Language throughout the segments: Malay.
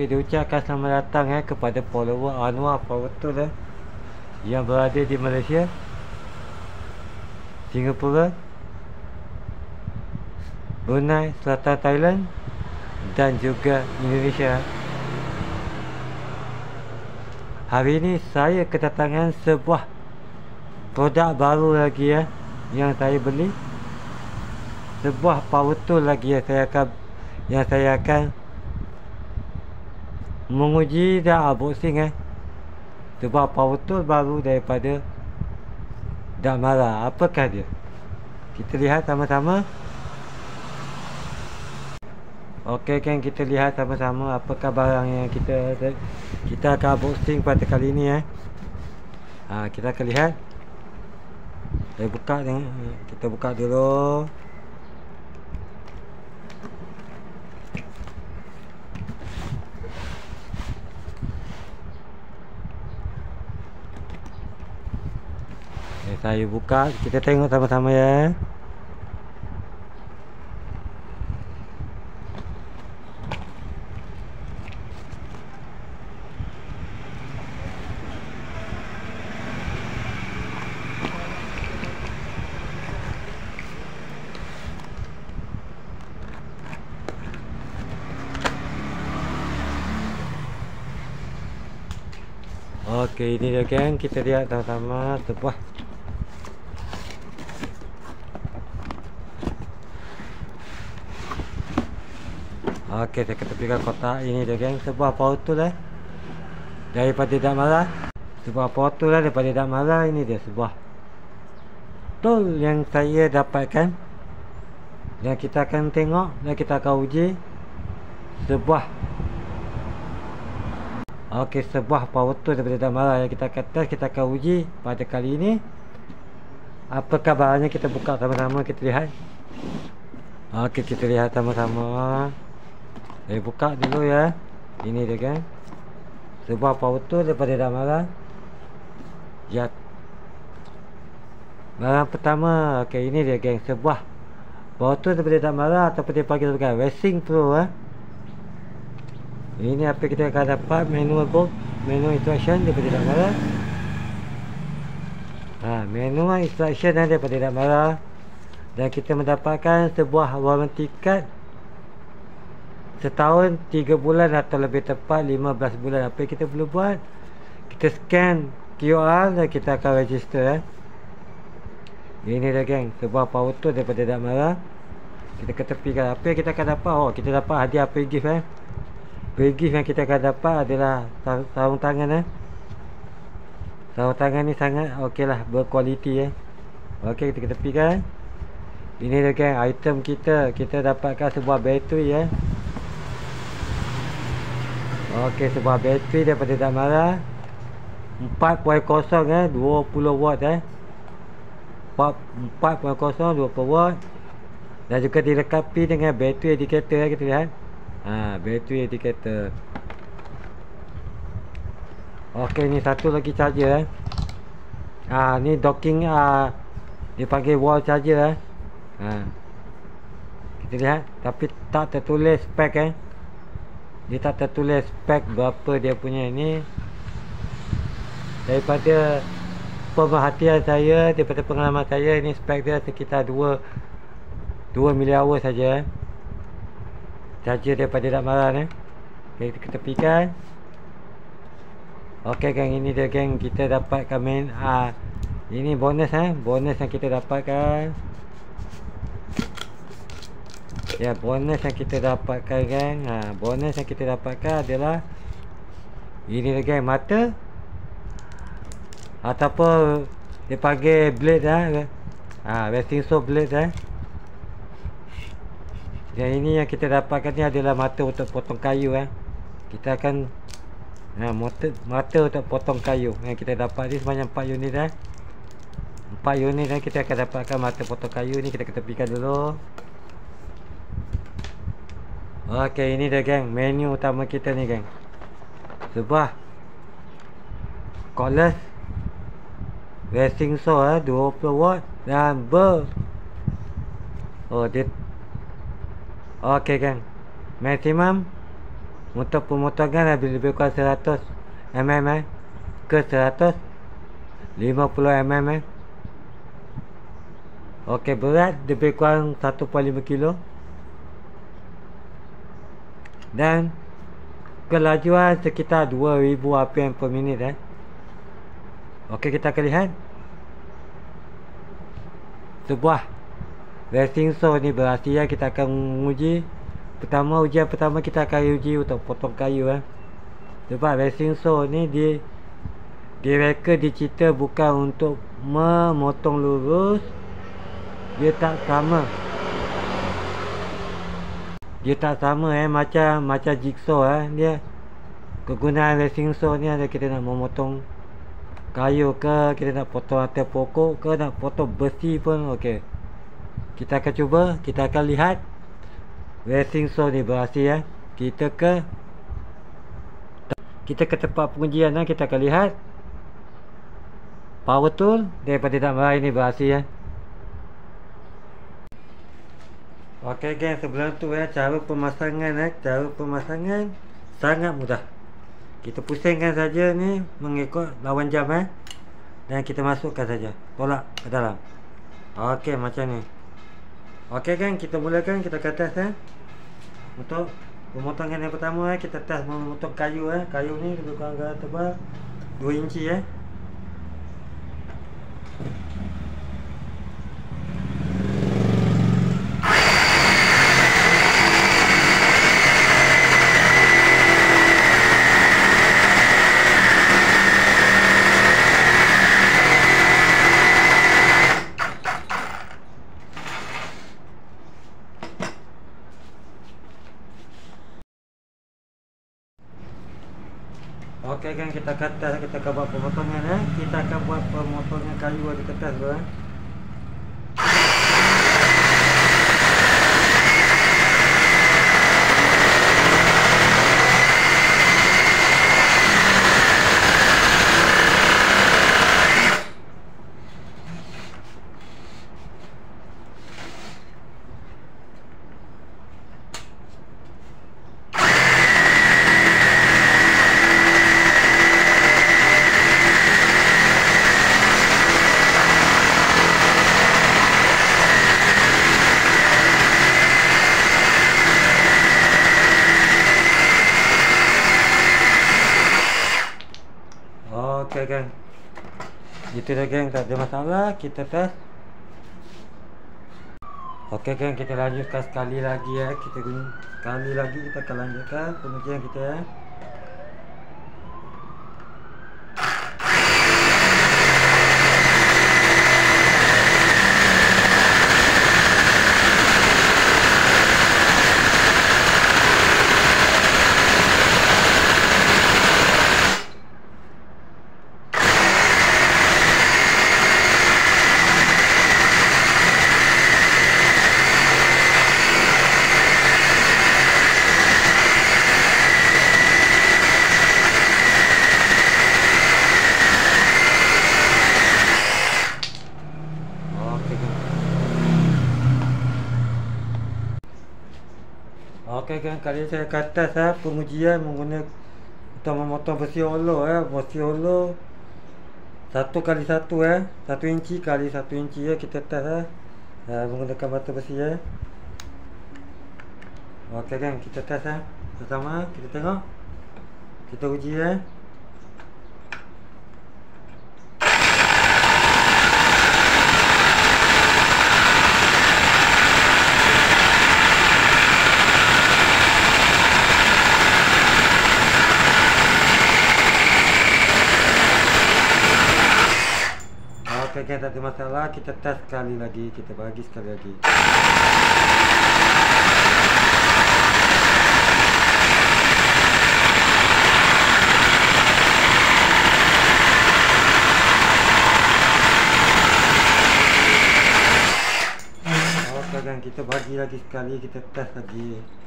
Okey, diucapkan selamat datang kepada follower Anwar Power Tool yang berada di Malaysia, Singapura, Brunei, Selatan Thailand dan juga Indonesia. Hari ini saya kedatangan sebuah produk baru lagi yang saya beli. Sebuah power tool lagi yang saya akan menguji dan unboxing sebuah power tool baru daripada Dakmara. Apakah dia? Kita lihat sama-sama. Okey kan, kita lihat sama-sama apakah barang yang kita akan unboxing pada kali ini kita akan lihat. Kita buka dulu. Saya buka, kita tengok sama-sama ya. Okey, ini dia geng, kita lihat sama-sama sebuah okey, saya ketepikan kotak. Ini dia geng, sebuah power tool daripada Dakmara. Sebuah power tool daripada Dakmara. Ini dia sebuah tool yang saya dapatkan, dan kita akan tengok dan kita akan uji sebuah power tool daripada Dakmara yang kita akan test, kita akan uji pada kali ini. Apakah barangnya, kita buka sama-sama, kita lihat. Okey, kita lihat sama-sama. Saya buka dulu ya. Ini dia kan, sebuah power tool daripada Dakmara. Ya, barang pertama. Okey, ini dia geng, sebuah power tool daripada Dakmara, ataupun dia panggil sebagai Racing Pro. Ini apa kita akan dapat, manual instruction daripada Dakmara. Manual instruction daripada Dakmara. Dan kita mendapatkan sebuah warranty card setahun 3 bulan, atau lebih tepat 15 bulan. Apa yang kita perlu buat, kita scan QR dan kita akan register. Ini dia geng, sebuah power tool daripada Dakmara. Kita ketepikan. Apa yang kita akan dapat? Kita dapat hadiah free gift. Free gift yang kita akan dapat adalah sarung tangan. Sarung tangan ni sangat okey lah, berkualiti. Okey, kita ketepikan. Ini dia geng, item kita dapatkan sebuah bateri. Okey, sebuah bateri daripada Dakmara 4.0 20 watt 4.0 20 watt. Dan juga dilengkapi dengan bateri indicator. Kita lihat bateri indicator. Okey, ni satu lagi charger. Ni docking, dipanggil wall charger. Kita lihat, tapi tak tertulis spek. Dia tak tertulis spek berapa dia punya ni. Daripada pemerhatian saya, daripada pengalaman saya, ini spek dia sekitar 2 mAh saja. Charger daripada Dakmara. Okay, kita tepikan. Okey geng, ini dia geng, kita dapatkan ini bonus bonus yang kita dapatkan. Ya, bonus yang kita dapatkan geng. Bonus yang kita dapatkan adalah ini dia geng, mata ataupun dipanggil blade racing saw blade. Dan ini yang kita dapatkan ni adalah mata untuk potong kayu. Kita akan mata untuk potong kayu yang kita dapat ni sebanyak 4 unit 4 unit kita akan dapatkan mata potong kayu ni. Kita ketepikan dulu. Okey, ini dia geng, menu utama kita ni geng. Sebuah cordless racing saw 20 watt dan dia okey geng, maximum Untuk pemotongan lebih kurang 100 mm ke 150 mm. Okey, berat lebih kurang 1.5 kilo. Dan kelajuan sekitar 2000 rpm per minit. Okey, kita akan lihat sebuah racing saw ni berhasil. Kita akan menguji. Ujian pertama kita akan uji untuk potong kayu. Sebab racing saw ni direka dicipta bukan untuk memotong lurus. Dia tak sama macam jigsaw. Dia kegunaan racing saw ni ada kita nak memotong kayu ke, kita nak potong rantai pokok ke, nak potong besi pun okey. Kita akan cuba, kita akan lihat racing saw ni berhasil. Kita ke tempat pengujian. Kita akan lihat power tool daripada Dak Merai ni berhasil. Okey geng, sebelum tu cara pemasangan sangat mudah. Kita pusingkan saja ni mengikut lawan jam dan kita masukkan saja, tolak ke dalam. Okey, macam ni. Okey geng, kita mulakan. Kita ke atas. Untuk pemotongan yang pertama, kita test memotong kayu. Kayu ni lebih kurang tebal 2 inci. Okey kan, kita kata kita akan buat pemotongan. Kita akan buat pemotongan kayu di atas tu. Okey geng, itu dah geng, tak ada masalah. Kita test. Okey geng, kita lanjutkan sekali lagi. Sekali lagi kita akan lanjutkan pengujian kita. Okey kan, kali saya kata pengujian menggunakan untuk memotong besi hollow. Besi hollow 1x1 1 inci kali 1 inci kita test menggunakan batu besi. Okey kan, kita test pertama kita tengok, kita uji. Okey, tak ada masalah. Kita test sekali lagi. Kita bagi sekali lagi. Okey kan, kita bagi lagi sekali. Kita test lagi.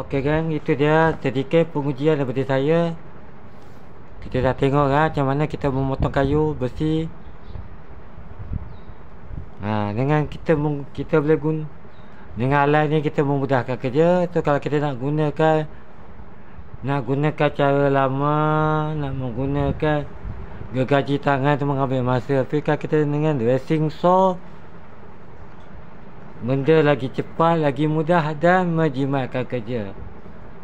Okey kan, itu dia sedikit pengujian daripada saya. Kita dah tengok macam mana kita memotong kayu besi. Dengan kita boleh dengan alat ni kita memudahkan kerja. So kalau kita nak gunakan cara lama, nak menggunakan gergaji tangan tu mengambil masa. Tapi kalau kita dengan racing saw, benda lagi cepat, lagi mudah dan menjimatkan kerja.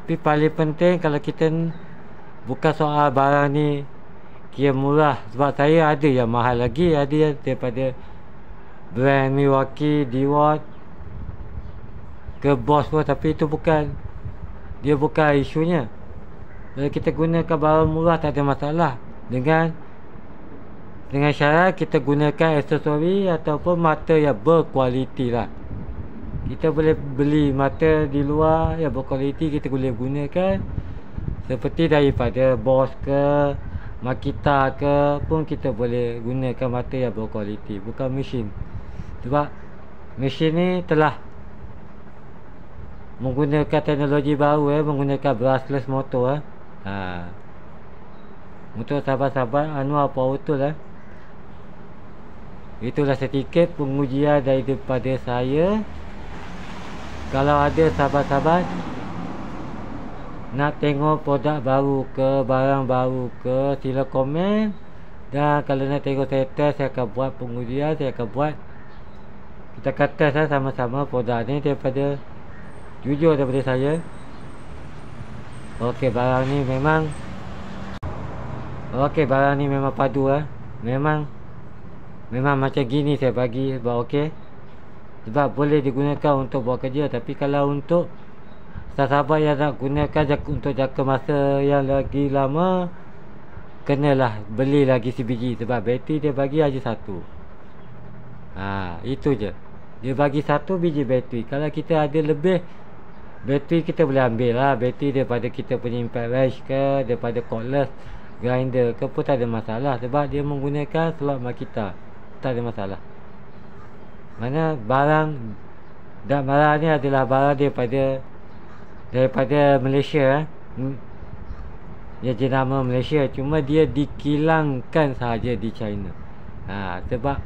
Tapi paling penting kalau kita bukan soal barang ni kira murah. Sebab saya ada yang mahal lagi, ada yang daripada brand Milwaukee, DeWalt ke Bosch pun. Tapi itu bukan isunya. Kalau kita gunakan barang murah tak ada masalah. Dengan syarat kita gunakan aksesori ataupun mata yang berkualiti lah. Kita boleh beli mata di luar yang berkualiti, kita boleh gunakan seperti daripada Bosch ke Makita ke pun kita boleh gunakan mata yang berkualiti, bukan mesin. Sebab mesin ni telah menggunakan teknologi baru menggunakan brushless motor untuk sahabat-sahabat Anwar Power Tool Itulah sedikit pengujian daripada saya. Kalau ada sahabat-sahabat nak tengok produk baru ke, barang baru ke, sila komen. Dan kalau nak tengok saya test, saya akan buat pengujian, kita akan test sama-sama produk ni daripada jujur daripada saya. Okey, barang ni memang padu Memang macam gini saya bagi sebab okey. Sebab boleh digunakan untuk buat kerja. Tapi kalau untuk sahabat yang nak gunakan untuk jangka masa yang lagi lama, kenalah beli lagi sebiji. Sebab bateri dia bagi aja satu. Itu je. Dia bagi satu biji bateri. Kalau kita ada lebih bateri, kita boleh ambil lah. Bateri daripada kita punya impact wrench ke, daripada cordless grinder ke pun tak ada masalah. Sebab dia menggunakan slot Makita, tak ada masalah. Mana barang ni adalah barang daripada Malaysia Dia jenama Malaysia, cuma dia dikilangkan sahaja di China. Sebab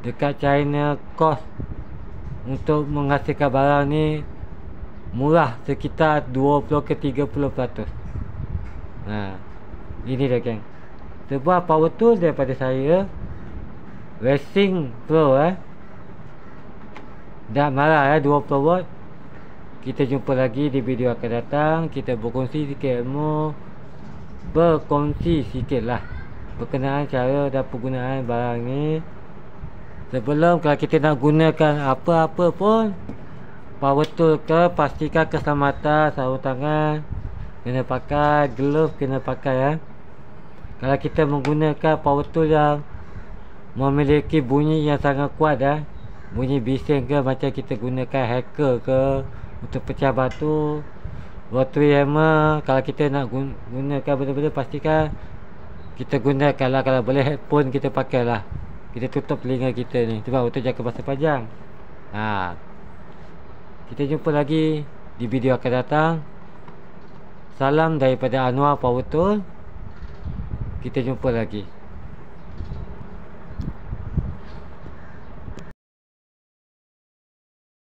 dekat China kos untuk menghasilkan barang ni murah, sekitar 20 ke 30%. Ini dia geng. Sebuah power tool daripada saya, Racing Pro dah marah 20 watt. Kita jumpa lagi di video akan datang. Kita berkongsi sikit ilmu, berkongsi sikit lah berkenaan cara dan penggunaan barang ni. Sebelum kalau kita nak gunakan apa-apa pun power tool ke, pastikan keselamatan, sarung tangan kena pakai, glove kena pakai Kalau kita menggunakan power tool yang memiliki bunyi yang sangat kuat bunyi bising ke, macam kita gunakan hacker ke untuk pecah batu, rotary hammer. Kalau kita nak gunakan benda-benda, pastikan kita gunakan lah. Kalau boleh headphone kita pakai lah, kita tutup telinga kita ni sebab untuk jangka masa panjang. Kita jumpa lagi di video akan datang. Salam daripada Anwar Power Tool. Kita jumpa lagi.